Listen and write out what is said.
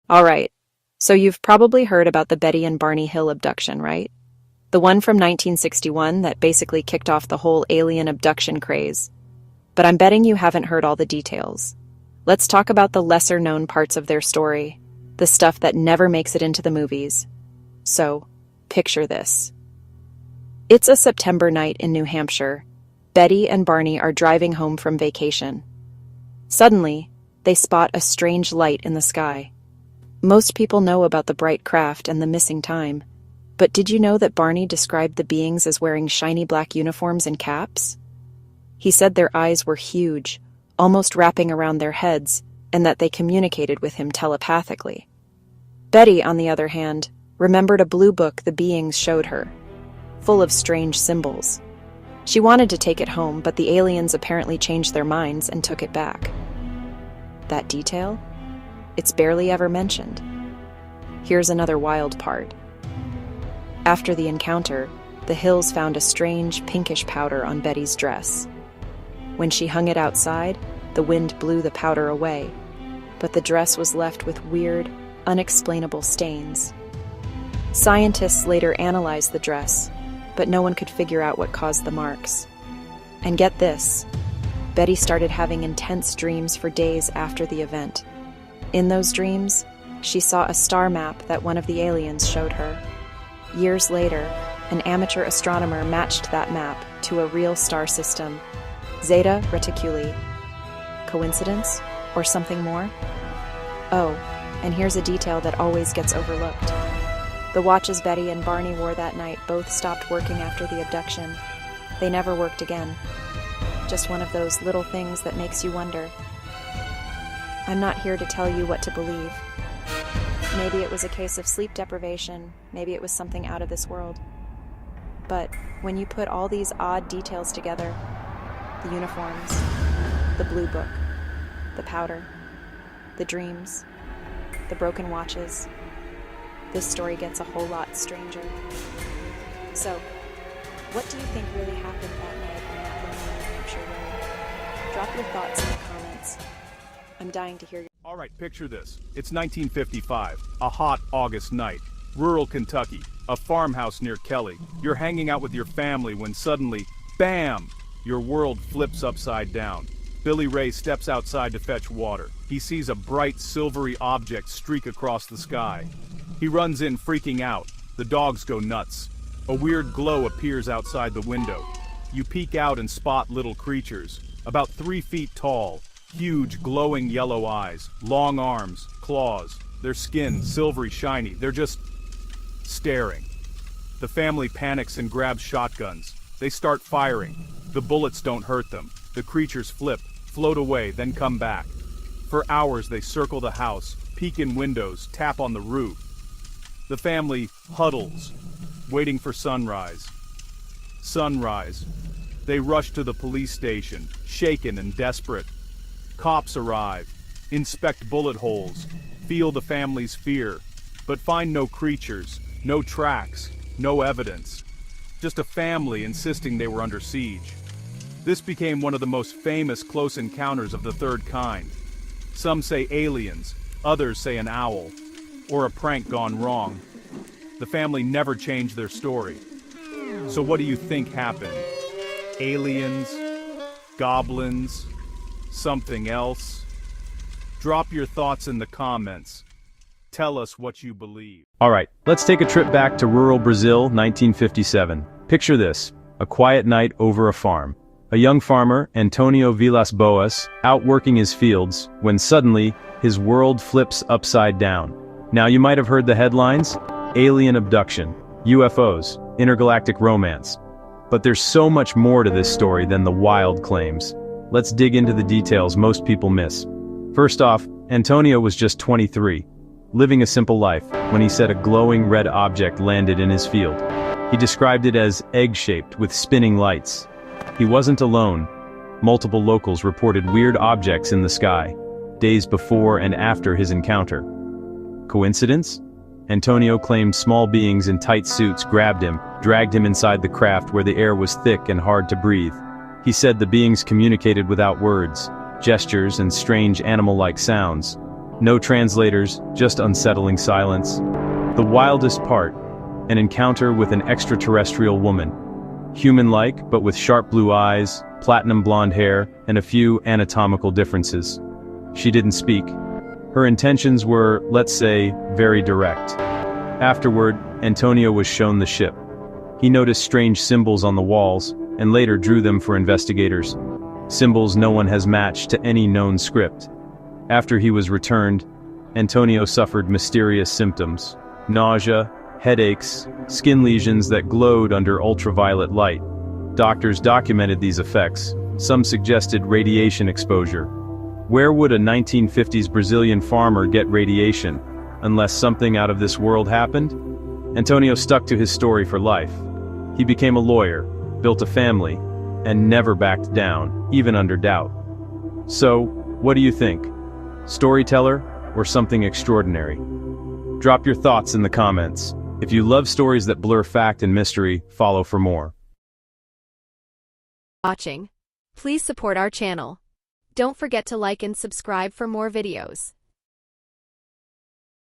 All right, so you've probably heard about the Betty and Barney Hill abduction, right? The one from 1961 that basically kicked off the whole alien abduction craze. But I'm betting you haven't heard all the details. Let's talk about the lesser-known parts of their story, the stuff that never makes it into the movies. So, picture this. It's a September night in New Hampshire. Betty and Barney are driving home from vacation. Suddenly, they spot a strange light in the sky. Most people know about the bright craft and the missing time, but did you know that Barney described the beings as wearing shiny black uniforms and caps? He said their eyes were huge, almost wrapping around their heads, and that they communicated with him telepathically. Betty, on the other hand, remembered a blue book the beings showed her, full of strange symbols. She wanted to take it home, but the aliens apparently changed their minds and took it back. That detail? It's barely ever mentioned. Here's another wild part. After the encounter, the Hills found a strange pinkish powder on Betty's dress. When she hung it outside, the wind blew the powder away, but the dress was left with weird, unexplainable stains. Scientists later analyzed the dress, but no one could figure out what caused the marks. And get this, Betty started having intense dreams for days after the event. In those dreams, she saw a star map that one of the aliens showed her. Years later, an amateur astronomer matched that map to a real star system, Zeta Reticuli. Coincidence? Or something more? Oh, and here's a detail that always gets overlooked. The watches Betty and Barney wore that night both stopped working after the abduction. They never worked again. Just one of those little things that makes you wonder. I'm not here to tell you what to believe. Maybe it was a case of sleep deprivation, maybe it was something out of this world. But when you put all these odd details together, the uniforms, the blue book, the powder, the dreams, the broken watches, this story gets a whole lot stranger. So, what do you think really happened that night on that lonely New Hampshire road? Drop your thoughts in the comments. I'm dying to hear your... All right, picture this. It's 1955, a hot August night. Rural Kentucky, a farmhouse near Kelly. You're hanging out with your family when suddenly, bam! Your world flips upside down. Billy Ray steps outside to fetch water. He sees a bright, silvery object streak across the sky. He runs in freaking out. The dogs go nuts. A weird glow appears outside the window. You peek out and spot little creatures, about 3 feet tall. Huge, glowing yellow eyes, long arms, claws, their skin silvery shiny. They're just staring. The family panics and grabs shotguns. They start firing. The bullets don't hurt them. The creatures flip, float away, then come back. For hours they circle the house, peek in windows, tap on the roof. The family huddles, waiting for sunrise. Sunrise. They rush to the police station, shaken and desperate. Cops arrive, inspect bullet holes, feel the family's fear, but find no creatures, no tracks, no evidence. Just a family insisting they were under siege. This became one of the most famous close encounters of the third kind. Some say aliens, others say an owl, or a prank gone wrong. The family never changed their story. So what do you think happened? Aliens? Goblins? Something else? Drop your thoughts in the comments. Tell us what you believe. All right, let's take a trip back to rural Brazil, 1957. Picture this, a quiet night over a farm. A young farmer, Antônio Vilas-Boas, out working his fields, when suddenly, his world flips upside down. Now you might have heard the headlines: alien abduction, UFOs, intergalactic romance. But there's so much more to this story than the wild claims. Let's dig into the details most people miss. First off, Antônio was just 23, living a simple life, when he said a glowing red object landed in his field. He described it as egg-shaped with spinning lights. He wasn't alone. Multiple locals reported weird objects in the sky, days before and after his encounter. Coincidence? Antônio claimed small beings in tight suits grabbed him, dragged him inside the craft where the air was thick and hard to breathe. He said the beings communicated without words, gestures and strange animal-like sounds. No translators, just unsettling silence. The wildest part, an encounter with an extraterrestrial woman. Human-like, but with sharp blue eyes, platinum blonde hair, and a few anatomical differences. She didn't speak. Her intentions were, let's say, very direct. Afterward, Antônio was shown the ship. He noticed strange symbols on the walls, and later drew them for investigators. Symbols no one has matched to any known script. After he was returned, Antônio suffered mysterious symptoms: nausea, headaches, skin lesions that glowed under ultraviolet light. Doctors documented these effects. Some suggested radiation exposure. Where would a 1950s Brazilian farmer get radiation, unless something out of this world happened? Antônio stuck to his story for life. He became a lawyer, built a family, and never backed down, even under doubt. So, what do you think? Storyteller, or something extraordinary? Drop your thoughts in the comments. If you love stories that blur fact and mystery, follow for more. Please support our channel. Don't forget to like and subscribe for more videos.